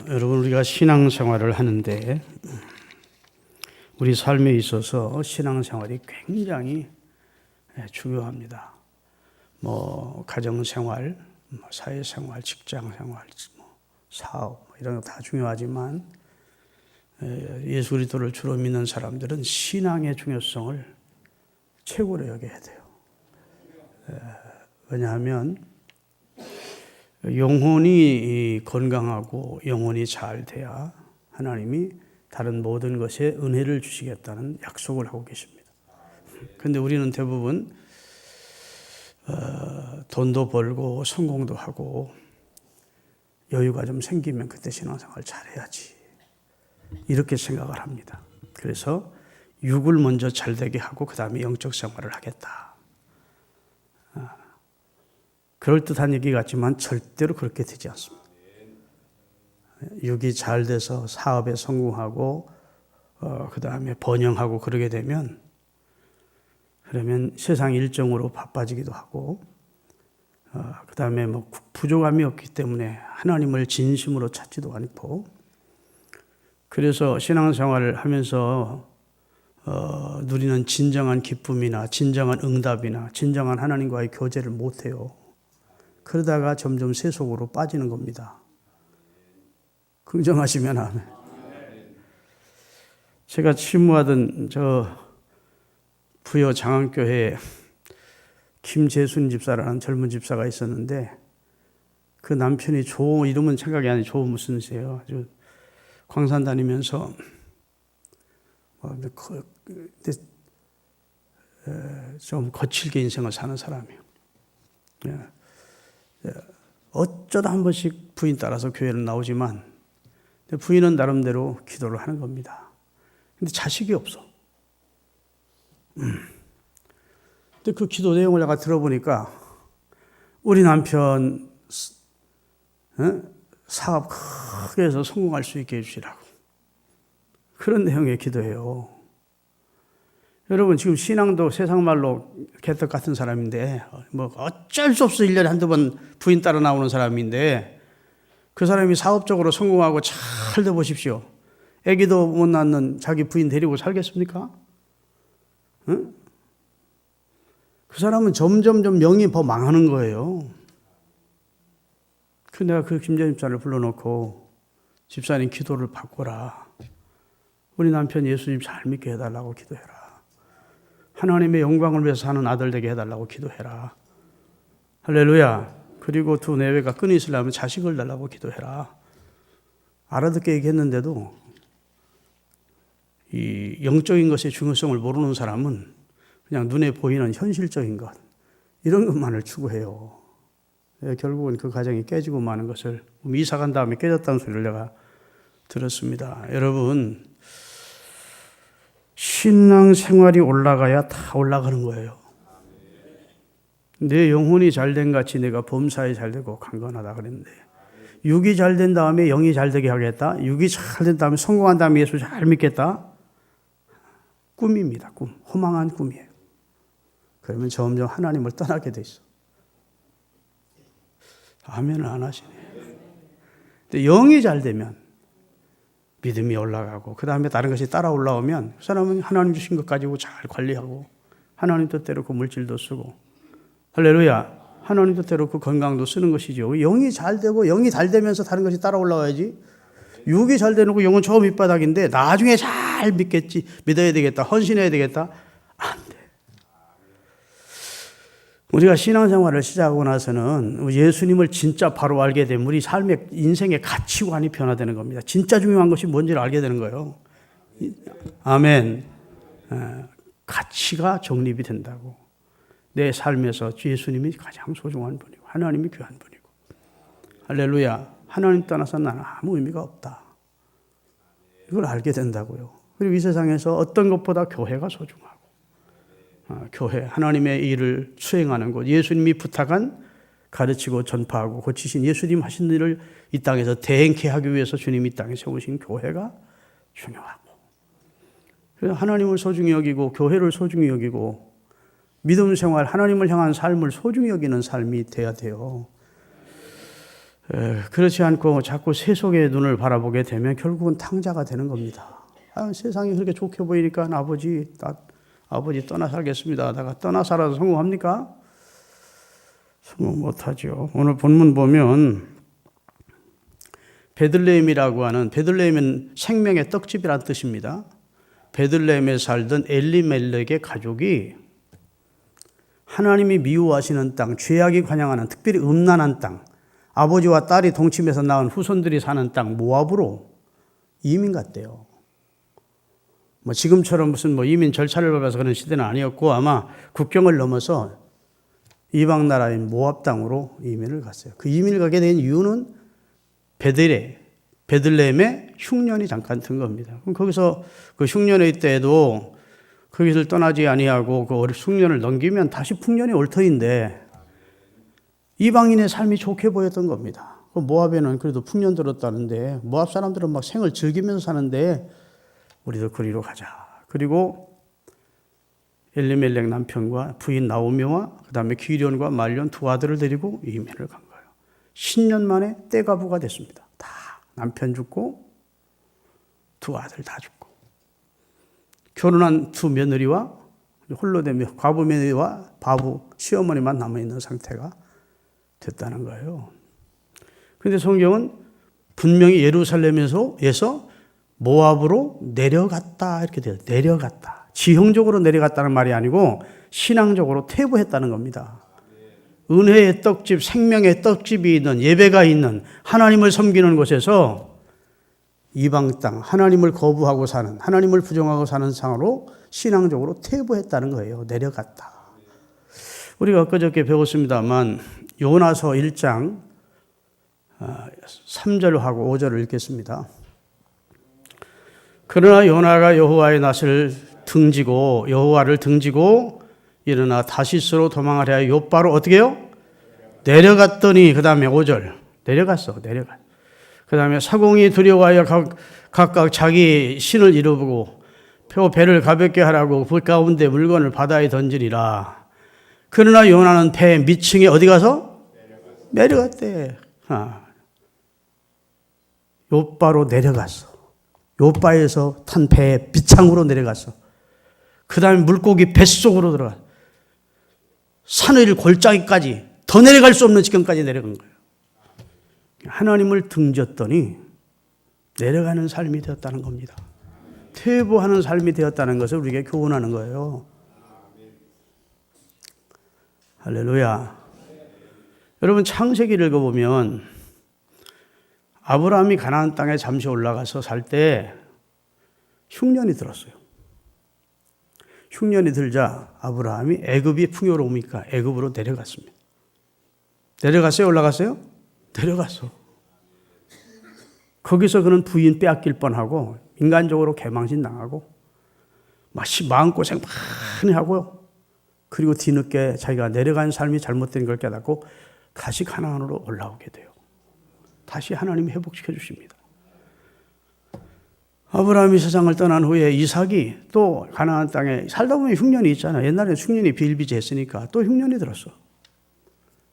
여러분, 우리가 신앙생활을 하는데 우리 삶에 있어서 신앙생활이 굉장히 중요합니다. 가정생활, 사회생활, 직장생활, 사업 이런 거 다 중요하지만 예수 그리스도를 주로 믿는 사람들은 신앙의 중요성을 최고로 여겨야 돼요. 왜냐하면 영혼이 건강하고 영혼이 잘 돼야 하나님이 다른 모든 것에 은혜를 주시겠다는 약속을 하고 계십니다. 그런데 우리는 대부분 돈도 벌고 성공도 하고 여유가 좀 생기면 그때 신앙생활 잘해야지 이렇게 생각을 합니다. 그래서 육을 먼저 잘되게 하고 그 다음에 영적 생활을 하겠다. 그럴듯한 얘기 같지만 절대로 그렇게 되지 않습니다. 육이 잘 돼서 사업에 성공하고 그 다음에 번영하고 그러게 되면 그러면 세상 일정으로 바빠지기도 하고 그 다음에 부족함이 없기 때문에 하나님을 진심으로 찾지도 않고 그래서 신앙생활을 하면서 누리는 진정한 기쁨이나 진정한 응답이나 진정한 하나님과의 교제를 못해요. 그러다가 점점 세속으로 빠지는 겁니다. 긍정하시면 아멘. 제가 침무하던 부여 장안교회에 김재순 집사라는 젊은 집사가 있었는데 그 남편이 이름은 생각이 안 나요. 조 무슨 세요. 아주 광산 다니면서 좀 거칠게 인생을 사는 사람이에요. 어쩌다 한 번씩 부인 따라서 교회를 나오지만 부인은 나름대로 기도를 하는 겁니다. 근데 자식이 없어. 근데 그 기도 내용을 내가 들어보니까 우리 남편 사업 크게 해서 성공할 수 있게 해주시라고 그런 내용의 기도예요. 여러분 지금 신앙도 세상 말로 개떡 같은 사람인데 어쩔 수 없어 1년에 한두 번 부인 따라 나오는 사람인데 그 사람이 사업적으로 성공하고 잘 돼 보십시오. 애기도 못 낳는 자기 부인 데리고 살겠습니까? 응? 그 사람은 점점 명이 더 망하는 거예요. 내가 그 김재림 집사를 불러놓고 집사님 기도를 바꿔라. 우리 남편 예수님 잘 믿게 해달라고 기도해라. 하나님의 영광을 위해서 사는 아들 되게 해달라고 기도해라. 할렐루야. 그리고 두 내외가 끈이 있으려면 자식을 달라고 기도해라. 알아듣게 얘기했는데도 이 영적인 것의 중요성을 모르는 사람은 그냥 눈에 보이는 현실적인 것 이런 것만을 추구해요. 결국은 그 가정이 깨지고 마는 것을 이사 간 다음에 깨졌다는 소리를 내가 들었습니다. 여러분 신앙생활이 올라가야 다 올라가는 거예요. 내 영혼이 잘된 같이 내가 범사에 잘되고 강건하다 그랬는데 육이 잘된 다음에 영이 잘되게 하겠다. 육이 잘된 다음에 성공한 다음에 예수 잘 믿겠다. 꿈입니다. 꿈. 허망한 꿈이에요. 그러면 점점 하나님을 떠나게 돼 있어. 아멘을 안 하시네. 근데 영이 잘 되면 믿음이 올라가고 그 다음에 다른 것이 따라 올라오면 그 사람은 하나님 주신 것 가지고 잘 관리하고 하나님 뜻대로 그 물질도 쓰고 할렐루야. 하나님 뜻대로 그 건강도 쓰는 것이죠. 영이 잘 되고 영이 잘 되면서 다른 것이 따라 올라와야지. 육이 잘 되놓고 영은 저 밑바닥인데 나중에 잘 믿겠지. 믿어야 되겠다. 헌신해야 되겠다. 안 돼. 우리가 신앙생활을 시작하고 나서는 예수님을 진짜 바로 알게 되면 우리 삶의 인생의 가치관이 변화되는 겁니다. 진짜 중요한 것이 뭔지를 알게 되는 거예요. 아멘. 가치가 정립이 된다고. 내 삶에서 예수님이 가장 소중한 분이고 하나님이 귀한 분이고 할렐루야. 하나님 떠나서 나는 아무 의미가 없다. 이걸 알게 된다고요. 그리고 이 세상에서 어떤 것보다 교회가 소중하고 교회, 하나님의 일을 수행하는 곳, 예수님이 부탁한 가르치고 전파하고 고치신 예수님 하신 일을 이 땅에서 대행케 하기 위해서 주님이 이 땅에 세우신 교회가 중요하고 그래서 하나님을 소중히 여기고 교회를 소중히 여기고 믿음 생활, 하나님을 향한 삶을 소중히 여기는 삶이 돼야 돼요. 그렇지 않고 자꾸 세속의 눈을 바라보게 되면 결국은 탕자가 되는 겁니다. 세상이 그렇게 좋게 보이니까 아버지 떠나 살겠습니다. 내가 떠나 살아도 성공합니까? 성공 못하죠. 오늘 본문 보면 베들레헴이라고 하는, 베들레헴은 생명의 떡집이라는 뜻입니다. 베들레헴에 살던 엘리멜렉의 가족이 하나님이 미워하시는 땅, 죄악이 관영하는 특별히 음란한 땅, 아버지와 딸이 동침해서 낳은 후손들이 사는 땅 모압으로 이민 갔대요. 지금처럼 무슨 이민 절차를 밟아서 그런 시대는 아니었고 아마 국경을 넘어서 이방 나라인 모압 땅으로 이민을 갔어요. 그 이민을 가게 된 이유는 베들레헴에 흉년이 잠깐 든 겁니다. 그럼 거기서 그 흉년의 때에도 거기를 떠나지 아니하고 그 흉년을 넘기면 다시 풍년이 올 터인데 이방인의 삶이 좋게 보였던 겁니다. 모압에는 그래도 풍년 들었다는데 모압 사람들은 막 생을 즐기면서 사는데 우리도 그리로 가자. 그리고 엘리멜렉 남편과 부인 나오미와 그 다음에 기련과 말련 두 아들을 데리고 이민을 간 거예요. 10년 만에 떼가부가 됐습니다. 다 남편 죽고 두 아들 다 죽고 결혼한 두 며느리와 홀로 된 과부 며느리와 바부 시어머니만 남아있는 상태가 됐다는 거예요. 그런데 성경은 분명히 예루살렘에서 모압으로 내려갔다 이렇게 돼요. 내려갔다. 지형적으로 내려갔다는 말이 아니고 신앙적으로 퇴보했다는 겁니다. 은혜의 떡집, 생명의 떡집이 있는, 예배가 있는 하나님을 섬기는 곳에서 이방 땅, 하나님을 거부하고 사는, 하나님을 부정하고 사는 상으로 신앙적으로 퇴보했다는 거예요. 내려갔다. 우리가 엊그저께 배웠습니다만 요나서 1장 3절하고 5절을 읽겠습니다. 그러나 요나가 여호와의 낯을 여호와를 등지고 일어나 다시스로 도망하려 하여 욥바로 어떻게 해요? 내려갔더니 그 다음에 5절 내려갔어. 그 다음에 사공이 두려워하여 각각 자기 신을 이루고 배를 가볍게 하라고 불 가운데 물건을 바다에 던지리라. 그러나 요나는 배 밑층에 어디 가서? 내려갔대. 욥바로 내려갔어. 욥바에서 탄 배의 밑창으로 내려갔어. 그 다음에 물고기 뱃속으로 들어가. 산의 골짜기까지 더 내려갈 수 없는 지경까지 내려간 거예요. 하나님을 등졌더니 내려가는 삶이 되었다는 겁니다. 퇴보하는 삶이 되었다는 것을 우리에게 교훈하는 거예요. 할렐루야. 여러분 창세기를 읽어보면 아브라함이 가나안 땅에 잠시 올라가서 살 때 흉년이 들었어요. 흉년이 들자 아브라함이 애굽이 풍요로우니까 애굽으로 내려갔습니다. 내려갔어요? 올라갔어요? 내려갔어. 거기서 그는 부인 빼앗길 뻔하고 인간적으로 개망신 당하고 마음고생 많이 하고요. 그리고 뒤늦게 자기가 내려간 삶이 잘못된 걸 깨닫고 다시 가나안으로 올라오게 돼요. 다시 하나님이 회복시켜 주십니다. 아브라함이 세상을 떠난 후에 이삭이 또 가나안 땅에 살다 보면 흉년이 있잖아요. 옛날에 흉년이 비일비재했으니까 또 흉년이 들었어.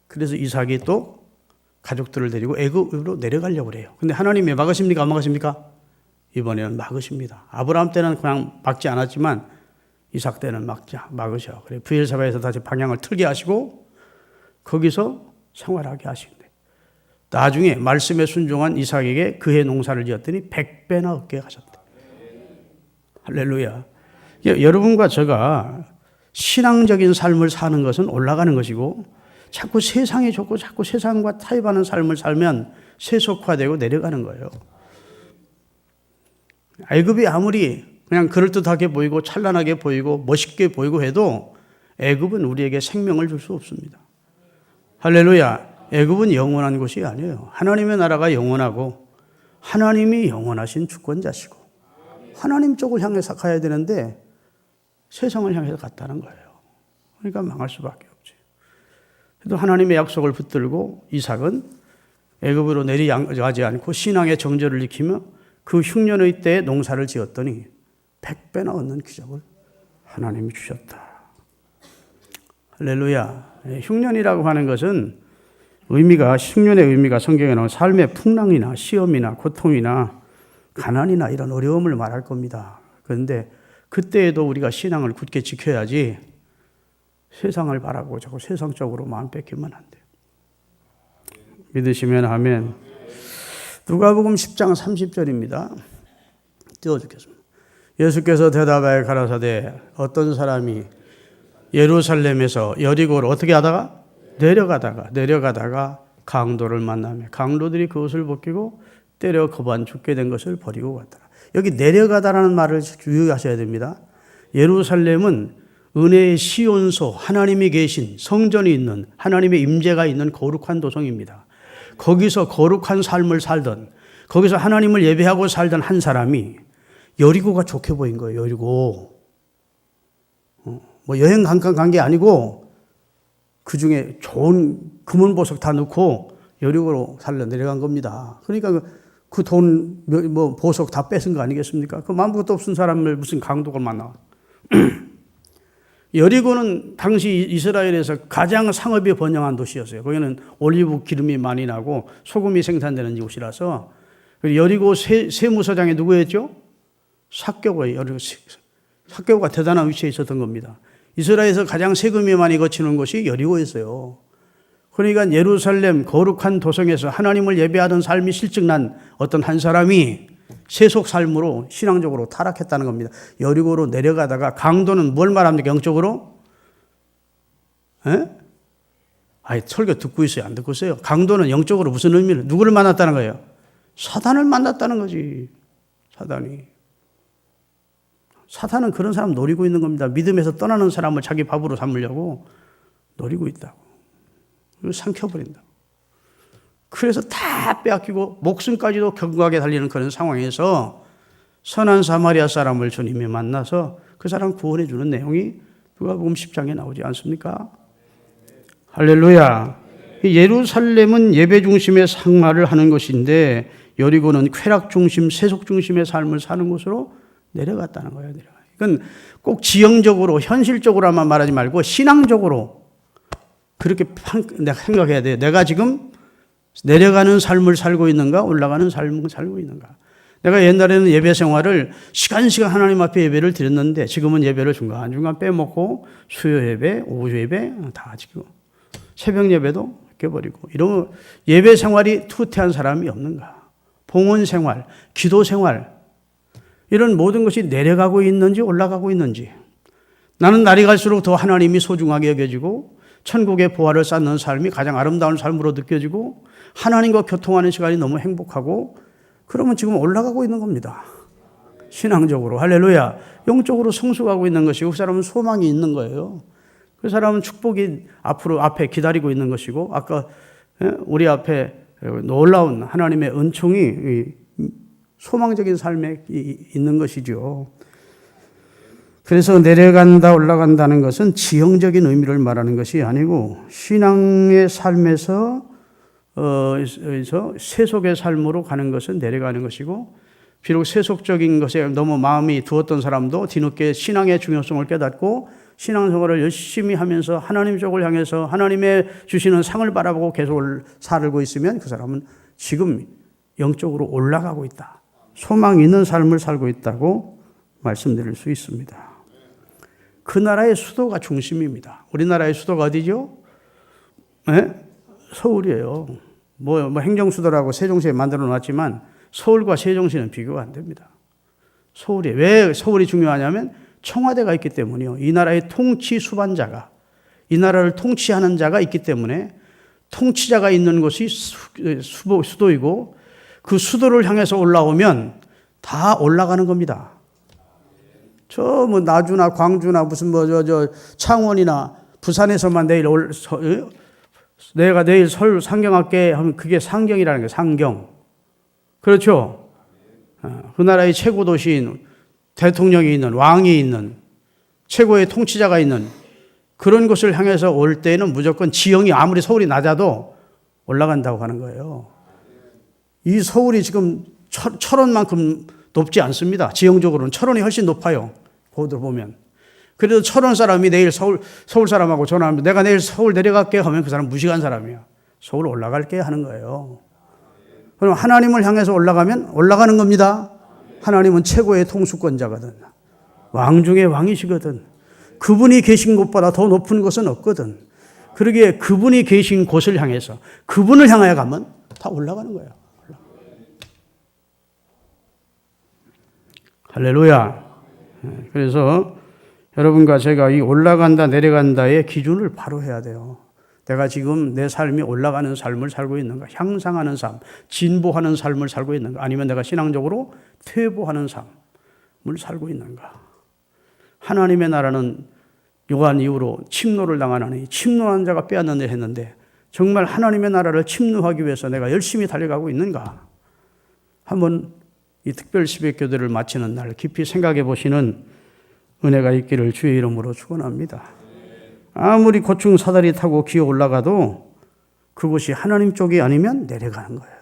그래서 이삭이 또 가족들을 데리고 애굽으로 내려가려고 그래요. 근데 하나님이 막으십니까? 안 막으십니까? 이번에는 막으십니다. 아브라함 때는 그냥 막지 않았지만 이삭 때는 막으셔. 그래 브엘사바에서 다시 방향을 틀게 하시고 거기서 생활하게 하신대. 나중에 말씀에 순종한 이삭에게 그해 농사를 지었더니 100배나 얻게 하셨대. 할렐루야. 여러분과 제가 신앙적인 삶을 사는 것은 올라가는 것이고 자꾸 세상이 좋고 자꾸 세상과 타협하는 삶을 살면 세속화되고 내려가는 거예요. 애굽이 아무리 그냥 그럴듯하게 보이고 찬란하게 보이고 멋있게 보이고 해도 애굽은 우리에게 생명을 줄 수 없습니다. 할렐루야. 애굽은 영원한 곳이 아니에요. 하나님의 나라가 영원하고 하나님이 영원하신 주권자시고 하나님 쪽을 향해서 가야 되는데 세상을 향해서 갔다는 거예요. 그러니까 망할 수밖에 없지. 그래도 하나님의 약속을 붙들고 이삭은 애굽으로 내려가지 않고 신앙의 정절을 지키며 그 흉년의 때에 농사를 지었더니 100배나 얻는 기적을 하나님이 주셨다. 할렐루야. 흉년이라고 하는 것은 의미가, 식륜의 의미가 성경에 나온 삶의 풍랑이나 시험이나 고통이나 가난이나 이런 어려움을 말할 겁니다. 그런데 그때에도 우리가 신앙을 굳게 지켜야지 세상을 바라고 자꾸 세상적으로 마음 뺏기면 안 돼요. 믿으시면 아멘. 누가복음 10장 30절입니다. 띄워주겠습니다. 예수께서 대답하여 가라사대 어떤 사람이 예루살렘에서 여리고로 어떻게 하다가 내려가다가 강도를 만나며 강도들이 그 옷을 벗기고 때려 거반 죽게 된 것을 버리고 갔더라. 여기 내려가다라는 말을 주의하셔야 됩니다. 예루살렘은 은혜의 시온소, 하나님이 계신 성전이 있는, 하나님의 임재가 있는 거룩한 도성입니다. 거기서 거룩한 삶을 살던, 거기서 하나님을 예배하고 살던 한 사람이 여리고가 좋게 보인 거예요. 여리고. 뭐 여행 잠깐 간 게 아니고 그 중에 좋은 금은보석 다 넣고 여리고로 살려 내려간 겁니다. 그러니까 그 돈, 뭐 보석 다 뺏은 거 아니겠습니까? 그 아무것도 없은 사람을 무슨 강도가 만나. 여리고는 당시 이스라엘에서 가장 상업이 번영한 도시였어요. 거기는 올리브 기름이 많이 나고 소금이 생산되는 곳이라서. 여리고 세무서장이 누구였죠? 삭개오예요. 삭개오가 대단한 위치에 있었던 겁니다. 이스라엘에서 가장 세금이 많이 거치는 곳이 여리고였어요. 그러니까 예루살렘 거룩한 도성에서 하나님을 예배하던 삶이 실증난 어떤 한 사람이 세속 삶으로 신앙적으로 타락했다는 겁니다. 여리고로 내려가다가 강도는 뭘 말합니까? 영적으로? 설교 듣고 있어요? 안 듣고 있어요? 강도는 영적으로 무슨 의미를, 누구를 만났다는 거예요? 사단을 만났다는 거지. 사단은 그런 사람 노리고 있는 겁니다. 믿음에서 떠나는 사람을 자기 밥으로 삼으려고 노리고 있다고. 그리고 삼켜버린다. 그래서 다 빼앗기고 목숨까지도 견고하게 달리는 그런 상황에서 선한 사마리아 사람을 주님이 만나서 그 사람 구원해 주는 내용이 누가복음 10장에 나오지 않습니까? 할렐루야. 예루살렘은 예배 중심의 생활을 하는 것인데 여리고는 쾌락 중심, 세속 중심의 삶을 사는 곳으로 내려갔다는 거예요. 이건 꼭 지형적으로, 현실적으로만 말하지 말고 신앙적으로 그렇게 생각해야 돼요. 내가 지금 내려가는 삶을 살고 있는가, 올라가는 삶을 살고 있는가. 내가 옛날에는 예배 생활을 시간 하나님 앞에 예배를 드렸는데 지금은 예배를 중간중간 빼먹고 수요 예배, 오후 예배 다 지금 새벽 예배도 깨버리고 이런 예배 생활이 투태한 사람이 없는가. 봉헌 생활, 기도 생활 이런 모든 것이 내려가고 있는지 올라가고 있는지. 나는 날이 갈수록 더 하나님이 소중하게 여겨지고 천국의 보화를 쌓는 삶이 가장 아름다운 삶으로 느껴지고 하나님과 교통하는 시간이 너무 행복하고 그러면 지금 올라가고 있는 겁니다. 신앙적으로. 할렐루야. 영적으로 성숙하고 있는 것이고 그 사람은 소망이 있는 거예요. 그 사람은 축복이 앞에 기다리고 있는 것이고 아까 우리 앞에 놀라운 하나님의 은총이 소망적인 삶에 있는 것이죠. 그래서 내려간다 올라간다는 것은 지형적인 의미를 말하는 것이 아니고 신앙의 삶에서 세속의 삶으로 가는 것은 내려가는 것이고 비록 세속적인 것에 너무 마음이 두었던 사람도 뒤늦게 신앙의 중요성을 깨닫고 신앙생활을 열심히 하면서 하나님 쪽을 향해서 하나님의 주시는 상을 바라보고 계속 살고 있으면 그 사람은 지금 영적으로 올라가고 있다. 소망 있는 삶을 살고 있다고 말씀드릴 수 있습니다. 그 나라의 수도가 중심입니다. 우리나라의 수도가 어디죠? 서울이에요. 뭐 행정수도라고 세종시에 만들어 놨지만 서울과 세종시는 비교가 안 됩니다. 왜 서울이 중요하냐면 청와대가 있기 때문이요. 이 나라의 통치 수반자가, 이 나라를 통치하는 자가 있기 때문에 통치자가 있는 곳이 수도이고 그 수도를 향해서 올라오면 다 올라가는 겁니다. 나주나 광주나 무슨 창원이나 부산에서만 내가 내일 서울 상경할게 하면 그게 상경이라는 거예요. 상경. 그렇죠? 그 나라의 최고 도시인 대통령이 있는, 왕이 있는, 최고의 통치자가 있는 그런 곳을 향해서 올 때는 무조건 지형이 아무리 서울이 낮아도 올라간다고 하는 거예요. 이 서울이 지금 철원만큼 높지 않습니다. 지형적으로는 철원이 훨씬 높아요. 거기들 보면. 그래도 철원 사람이 내일 서울 사람하고 전화하면 내가 내일 서울 내려갈게 하면 그 사람 무식한 사람이야. 서울 올라갈게 하는 거예요. 그럼 하나님을 향해서 올라가면 올라가는 겁니다. 하나님은 최고의 통수권자거든. 왕 중에 왕이시거든. 그분이 계신 곳보다 더 높은 곳은 없거든. 그러기에 그분이 계신 곳을 향해서 그분을 향하여 가면 다 올라가는 거예요. 할렐루야. 그래서 여러분과 제가 이 올라간다 내려간다의 기준을 바로 해야 돼요. 내가 지금 내 삶이 올라가는 삶을 살고 있는가, 향상하는 삶, 진보하는 삶을 살고 있는가, 아니면 내가 신앙적으로 퇴보하는 삶을 살고 있는가. 하나님의 나라는 요한 이후로 침노를 당하나니 침노한 자가 빼앗는다 했는데 정말 하나님의 나라를 침노하기 위해서 내가 열심히 달려가고 있는가. 한번 이 특별 시백 교대를 마치는 날 깊이 생각해 보시는 은혜가 있기를 주의 이름으로 축원합니다. 아무리 고충 사다리 타고 기어 올라가도 그곳이 하나님 쪽이 아니면 내려가는 거예요.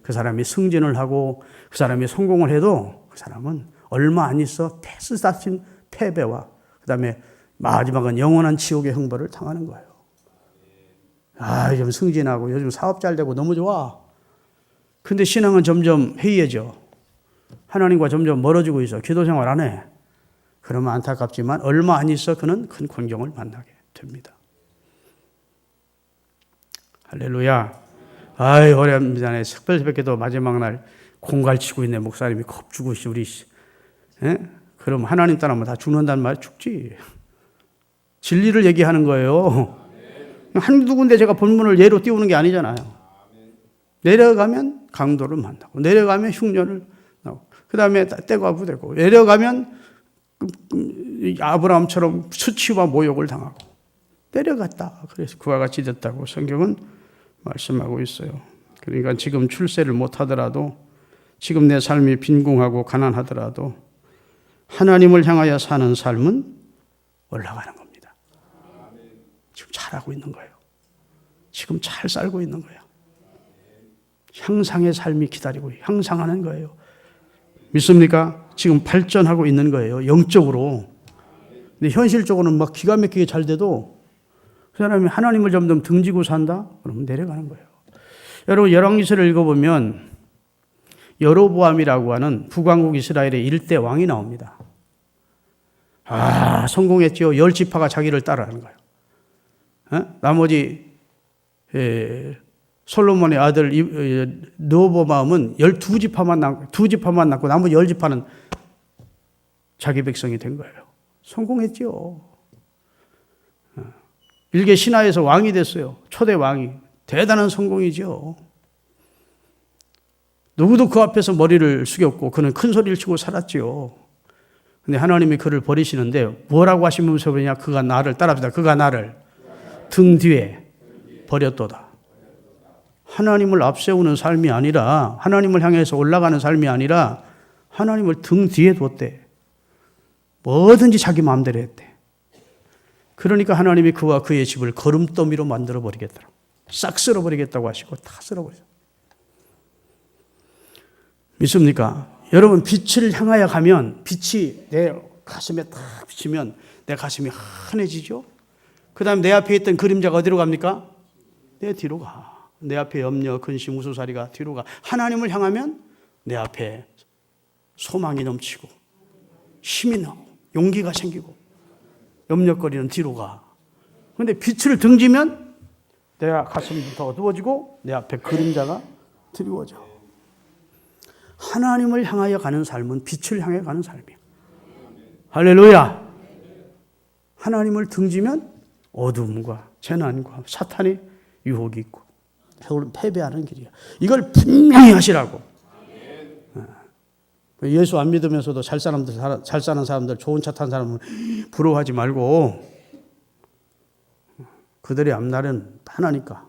그 사람이 승진을 하고 그 사람이 성공을 해도 그 사람은 얼마 안 있어 패스다친 패배와 그 다음에 마지막은 영원한 지옥의 형벌을 당하는 거예요. 요즘 승진하고 요즘 사업 잘 되고 너무 좋아. 근데 신앙은 점점 해이해져. 하나님과 점점 멀어지고 있어. 기도 생활 안 해. 그러면 안타깝지만 얼마 안 있어 그는 큰 광경을 만나게 됩니다. 할렐루야. 오랜만에 특별새벽기도 마지막 날 공갈치고 있네. 목사님이 겁주고 우리 그럼 하나님 따라면 다 죽는다는 말 죽지. 진리를 얘기하는 거예요. 한두 군데 제가 본문을 예로 띄우는 게 아니잖아요. 내려가면 강도를 만나고 내려가면 흉년을 나고 그 다음에 떼과부 되고 내려가면 아브라함처럼 수치와 모욕을 당하고 내려갔다. 그래서 그와 같이 됐다고 성경은 말씀하고 있어요. 그러니까 지금 출세를 못하더라도 지금 내 삶이 빈궁하고 가난하더라도 하나님을 향하여 사는 삶은 올라가는 겁니다. 지금 잘하고 있는 거예요. 지금 잘 살고 있는 거예요. 향상의 삶이 기다리고 향상하는 거예요. 믿습니까? 지금 발전하고 있는 거예요. 영적으로. 근데 현실적으로는 막 기가 막히게 잘 돼도 그 사람이 하나님을 점점 등지고 산다? 그러면 내려가는 거예요. 여러분 열왕기서를 읽어보면 여로보암이라고 하는 북왕국 이스라엘의 일대 왕이 나옵니다. 성공했죠. 10지파가 자기를 따라하는 거예요. 나머지 솔로몬의 아들 르호보암은 2지파만 낳고 나머지 10지파는 자기 백성이 된 거예요. 성공했죠. 일개 신하에서 왕이 됐어요. 초대 왕이. 대단한 성공이죠. 누구도 그 앞에서 머리를 숙였고 그는 큰 소리를 치고 살았죠. 근데 하나님이 그를 버리시는데 뭐라고 하시면서 그러냐? 그가 나를 따라합니다. 그가 나를 등 뒤에 버렸도다. 하나님을 앞세우는 삶이 아니라 하나님을 향해서 올라가는 삶이 아니라 하나님을 등 뒤에 뒀대. 뭐든지 자기 마음대로 했대. 그러니까 하나님이 그와 그의 집을 거름더미로 만들어버리겠더라. 싹 쓸어버리겠다고 하시고 다 쓸어버렸어요. 믿습니까? 여러분 빛을 향하여 가면 빛이 내 가슴에 딱 비치면 내 가슴이 환해지죠. 그 다음에 내 앞에 있던 그림자가 어디로 갑니까? 내 뒤로 가. 내 앞에 염려, 근심, 우수사리가 뒤로 가. 하나님을 향하면 내 앞에 소망이 넘치고 힘이 나고 용기가 생기고 염려거리는 뒤로 가. 그런데 빛을 등지면 내 가슴이 더 어두워지고 내 앞에 그림자가 드리워져. 하나님을 향하여 가는 삶은 빛을 향해 가는 삶이에요. 할렐루야. 하나님을 등지면 어둠과 재난과 사탄의 유혹이 있고 패배하는 길이야. 이걸 분명히 하시라고. 예수 안 믿으면서도 잘 사는 사람들, 좋은 차 탄 사람은 부러워하지 말고 그들의 앞날은 하나니까.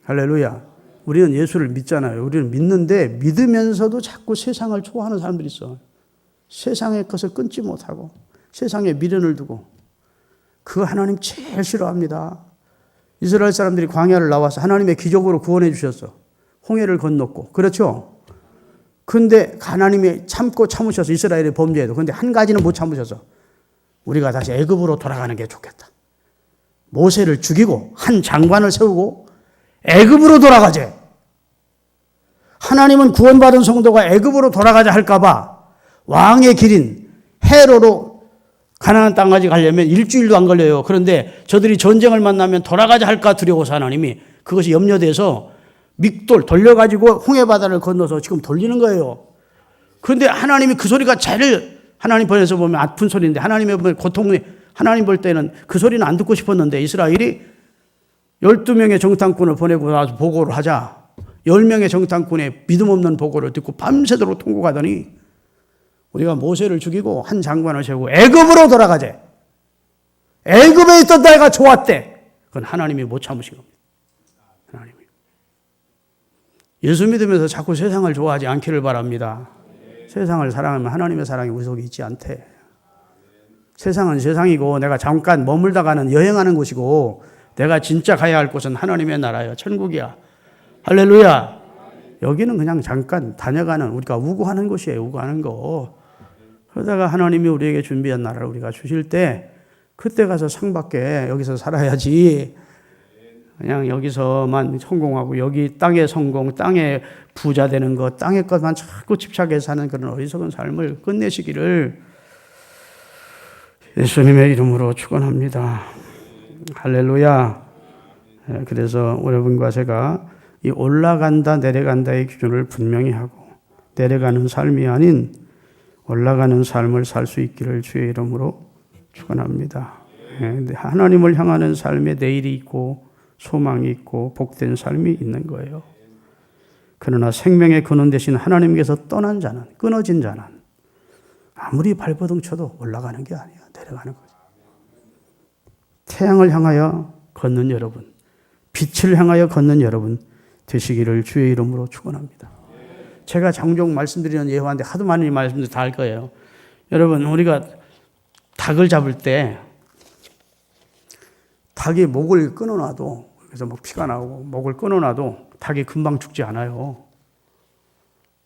할렐루야. 우리는 예수를 믿잖아요. 우리는 믿는데 믿으면서도 자꾸 세상을 초월하는 사람들이 있어. 세상의 것을 끊지 못하고 세상에 미련을 두고 그거 하나님 제일 싫어합니다. 이스라엘 사람들이 광야를 나와서 하나님의 기적으로 구원해 주셨어. 홍해를 건넜고. 그렇죠? 근데 하나님이 참고 참으셔서 이스라엘의 범죄에도. 근데 한 가지는 못 참으셔서 우리가 다시 애굽으로 돌아가는 게 좋겠다. 모세를 죽이고 한 장관을 세우고 애굽으로 돌아가재. 하나님은 구원받은 성도가 애굽으로 돌아가자 할까봐 왕의 길인 헤로로 가나안 땅까지 가려면 일주일도 안 걸려요. 그런데 저들이 전쟁을 만나면 돌아가자 할까 두려워서 하나님이 그것이 염려돼서 믹돌 돌려가지고 홍해바다를 건너서 지금 돌리는 거예요. 그런데 하나님이 그 소리가 제일 하나님 번에서 보면 아픈 소리인데 하나님의 고통에 하나님 볼 때는 그 소리는 안 듣고 싶었는데 이스라엘이 12명의 정탐꾼을 보내고 나서 보고를 하자 10명의 정탐꾼의 믿음 없는 보고를 듣고 밤새도록 통곡하더니 우리가 모세를 죽이고 한 장관을 세우고 애굽으로 돌아가재. 애굽에 있던 때가 좋았대. 그건 하나님이 못 참으신 겁니다. 하나님이. 예수 믿으면서 자꾸 세상을 좋아하지 않기를 바랍니다. 세상을 사랑하면 하나님의 사랑이 우리 속에 있지 않대. 세상은 세상이고 내가 잠깐 머물다 가는 여행하는 곳이고 내가 진짜 가야 할 곳은 하나님의 나라예요. 천국이야. 할렐루야. 여기는 그냥 잠깐 다녀가는 우리가 우고하는 곳이에요. 우고하는 거. 그러다가 하나님이 우리에게 준비한 나라를 우리가 주실 때 그때 가서 상 받게 여기서 살아야지. 그냥 여기서만 성공하고 여기 땅의 성공, 땅의 부자 되는 것, 땅의 것만 자꾸 집착해서 사는 그런 어리석은 삶을 끝내시기를 예수님의 이름으로 축원합니다. 할렐루야. 그래서 여러분과 제가 이 올라간다 내려간다의 기준을 분명히 하고 내려가는 삶이 아닌 올라가는 삶을 살 수 있기를 주의 이름으로 축원합니다. 하나님을 향하는 삶에 내일이 있고 소망이 있고 복된 삶이 있는 거예요. 그러나 생명의 근원 되신 하나님께서 떠난 자는 끊어진 자는 아무리 발버둥 쳐도 올라가는 게 아니야. 내려가는 거죠. 태양을 향하여 걷는 여러분, 빛을 향하여 걷는 여러분 되시기를 주의 이름으로 축원합니다. 제가 종종 말씀드리는 예화인데 하도 많이 말씀드려 다 할 거예요. 여러분 우리가 닭을 잡을 때 닭이 목을 끊어놔도 그래서 막 피가 나오고 목을 끊어놔도 닭이 금방 죽지 않아요.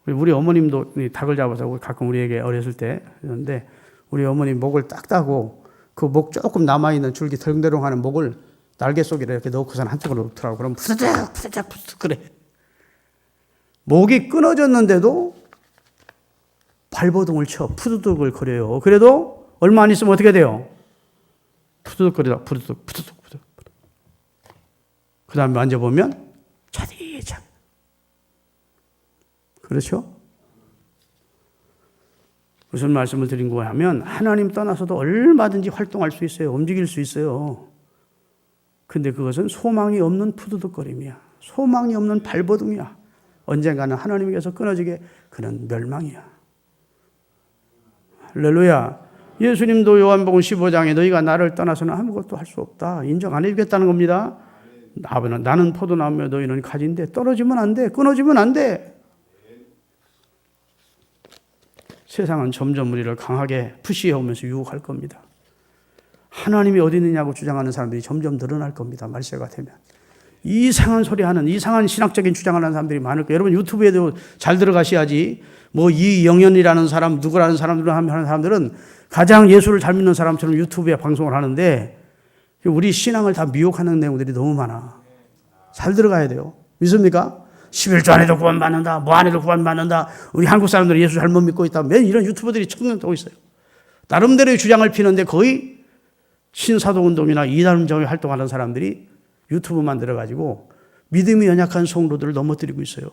우리 어머님도 닭을 잡아서 가끔 우리에게 어렸을 때 그런데 우리 어머님 목을 딱 따고 그 목 조금 남아있는 줄기 덜렁덜렁하는 목을 날개 속에 이렇게 넣고선 한쪽으로 놓더라고. 그럼 푸드득 그래. 목이 끊어졌는데도 발버둥을 쳐 푸드득을 거려요. 그래도 얼마 안 있으면 어떻게 돼요? 푸드득거리다 푸드득. 그 다음에 만져보면 차디차. 그렇죠? 무슨 말씀을 드린 거야 하면 하나님 떠나서도 얼마든지 활동할 수 있어요. 움직일 수 있어요. 근데 그것은 소망이 없는 푸드득거림이야. 소망이 없는 발버둥이야. 언젠가는 하나님께서 끊어지게 그는 멸망이야. 할렐루야. 예수님도 요한복음 15장에 너희가 나를 떠나서는 아무것도 할 수 없다. 인정 안 해주겠다는 겁니다. 나는 포도나무며 너희는 가지인데 떨어지면 안 돼. 끊어지면 안 돼. 세상은 점점 우리를 강하게 푸시해오면서 유혹할 겁니다. 하나님이 어디 있느냐고 주장하는 사람들이 점점 늘어날 겁니다. 말세가 되면. 이상한 소리 하는 이상한 신학적인 주장을 하는 사람들이 많을 거예요. 여러분 유튜브에도 잘 들어가셔야지. 뭐 이영현이라는 사람 누구라는 사람들 하는 사람들은 가장 예수를 잘 믿는 사람처럼 유튜브에 방송을 하는데 우리 신앙을 다 미혹하는 내용들이 너무 많아. 잘 들어가야 돼요. 믿습니까? 11조 안 해도 구원받는다. 뭐 안 해도 구원받는다. 우리 한국 사람들이 예수 잘못 믿고 있다. 매일 이런 유튜버들이 청년되고 있어요. 나름대로의 주장을 피는데 거의 신사도운동이나 이단운동에 활동하는 사람들이 유튜브 만들어가지고 믿음이 연약한 성도들을 넘어뜨리고 있어요.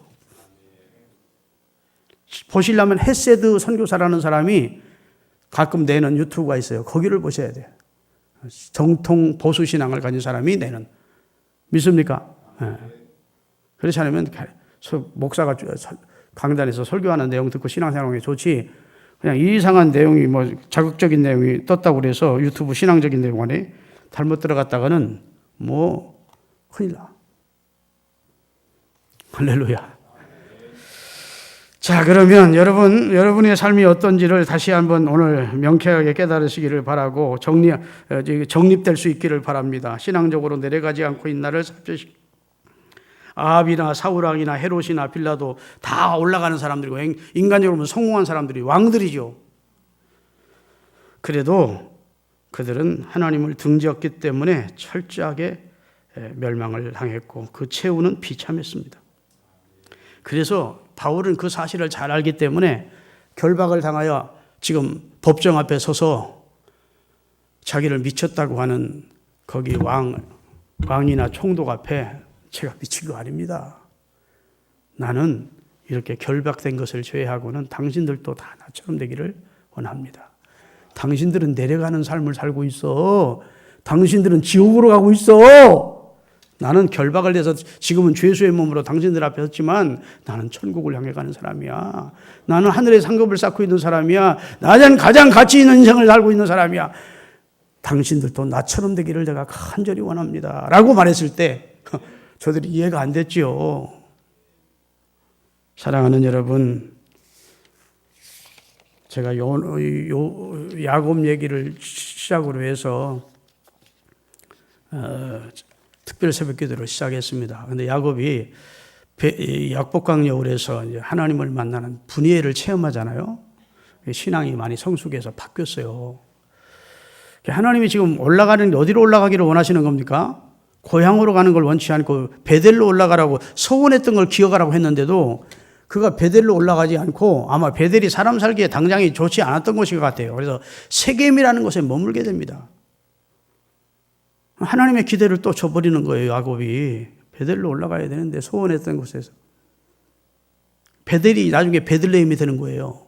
보시려면 헤세드 선교사라는 사람이 가끔 내는 유튜브가 있어요. 거기를 보셔야 돼요. 정통 보수신앙을 가진 사람이 내는. 믿습니까? 네. 그렇지 않으면 목사가 강단에서 설교하는 내용 듣고 신앙생활하는 게 좋지. 그냥 이상한 내용이 뭐 자극적인 내용이 떴다고 그래서 유튜브 신앙적인 내용 안에 잘못 들어갔다가는 뭐 큰일 나. 할렐루야. 자, 그러면 여러분의 삶이 어떤지를 다시 한번 오늘 명쾌하게 깨달으시기를 바라고 정립될 수 있기를 바랍니다. 신앙적으로 내려가지 않고 있나를 살펴보시고 아합이나 사울왕이나 헤롯이나 빌라도 다 올라가는 사람들이고 인간적으로 보면 성공한 사람들이 왕들이죠. 그래도 그들은 하나님을 등지었기 때문에 철저하게 멸망을 당했고 그 최후는 비참했습니다. 그래서 바울은 그 사실을 잘 알기 때문에 결박을 당하여 지금 법정 앞에 서서 자기를 미쳤다고 하는 거기 왕이나 총독 앞에 제가 미친 거 아닙니다. 나는 이렇게 결박된 것을 제외하고는 당신들도 다 나처럼 되기를 원합니다. 당신들은 내려가는 삶을 살고 있어. 당신들은 지옥으로 가고 있어. 나는 결박을 해서 지금은 죄수의 몸으로 당신들 앞에 섰지만 나는 천국을 향해 가는 사람이야. 나는 하늘의 상급을 쌓고 있는 사람이야. 나는 가장 가치 있는 인생을 살고 있는 사람이야. 당신들도 나처럼 되기를 내가 간절히 원합니다. 라고 말했을 때 저들이 이해가 안 됐지요. 사랑하는 여러분, 제가 야곱 얘기를 시작으로 해서 특별 새벽 기도를 시작했습니다. 그런데 야곱이 약복강여울에서 하나님을 만나는 분이엘을 체험하잖아요. 신앙이 많이 성숙해서 바뀌었어요. 하나님이 지금 올라가는 게 어디로 올라가기를 원하시는 겁니까? 고향으로 가는 걸 원치 않고 베델로 올라가라고 서원했던 걸 기억하라고 했는데도 그가 베델로 올라가지 않고 아마 베델이 사람 살기에 당장이 좋지 않았던 곳인 것 같아요. 그래서 세겜이라는 곳에 머물게 됩니다. 하나님의 기대를 또 저버리는 거예요. 야곱이 베델로 올라가야 되는데 소원했던 곳에서 베델이 나중에 베들레헴이 되는 거예요.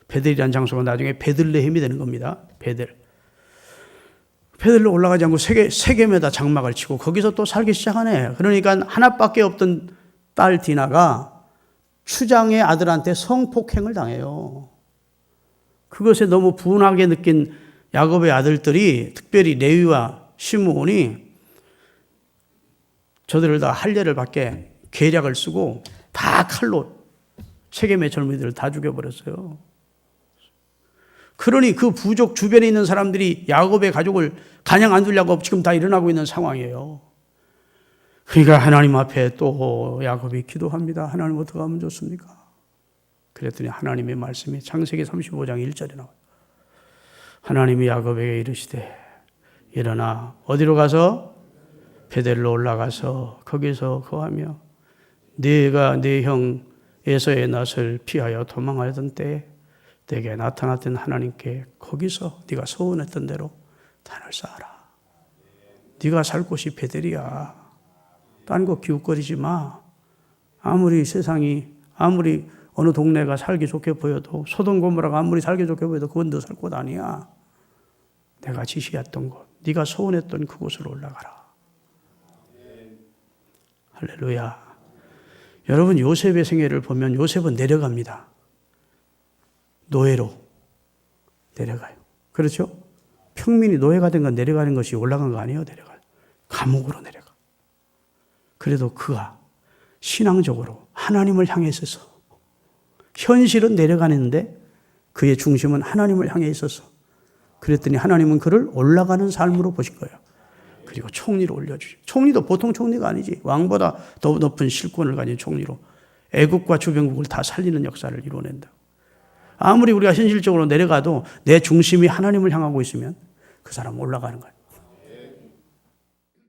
베델이라는 장소가 나중에 베들레헴이 되는 겁니다. 베델로 올라가지 않고 세겜에다 장막을 치고 거기서 또 살기 시작하네. 그러니까 하나밖에 없던 딸 디나가 추장의 아들한테 성폭행을 당해요. 그것에 너무 분하게 느낀 야곱의 아들들이 특별히 레위와 시므온이 저들을 다 할례를 받게 계략을 쓰고 다 칼로 세겜의 젊은이들을 다 죽여버렸어요. 그러니 그 부족 주변에 있는 사람들이 야곱의 가족을 가냥 안 두려고 지금 다 일어나고 있는 상황이에요. 그러니까 하나님 앞에 또 야곱이 기도합니다. 하나님 어떻게 하면 좋습니까? 그랬더니 하나님의 말씀이 창세기 35장 1절에 나와요. 하나님이 야곱에게 이르시되 일어나 어디로 가서 베델로 올라가서 거기서 거하며 네가 네 형 에서의 낯을 피하여 도망하던 때에 내게 나타났던 하나님께 거기서 네가 소원했던 대로 단을 쌓아라. 네가 살 곳이 베델이야. 딴 거 기웃거리지 마. 아무리 세상이 아무리 어느 동네가 살기 좋게 보여도 소돔 고모라가 아무리 살기 좋게 보여도 그건 너 살 곳 아니야. 내가 지시했던 곳, 네가 소원했던 그곳으로 올라가라. 할렐루야. 여러분 요셉의 생애를 보면 요셉은 내려갑니다. 노예로 내려가요. 그렇죠? 평민이 노예가 된 건 내려가는 것이 올라간 거 아니에요. 내려가요. 감옥으로 내려가. 그래도 그가 신앙적으로 하나님을 향해 있어서 현실은 내려가는데 그의 중심은 하나님을 향해 있어서 그랬더니 하나님은 그를 올라가는 삶으로 보신 거예요. 그리고 총리로 올려주죠. 총리도 보통 총리가 아니지. 왕보다 더 높은 실권을 가진 총리로 애국과 주변국을 다 살리는 역사를 이루어낸다. 아무리 우리가 현실적으로 내려가도 내 중심이 하나님을 향하고 있으면 그 사람은 올라가는 거예요.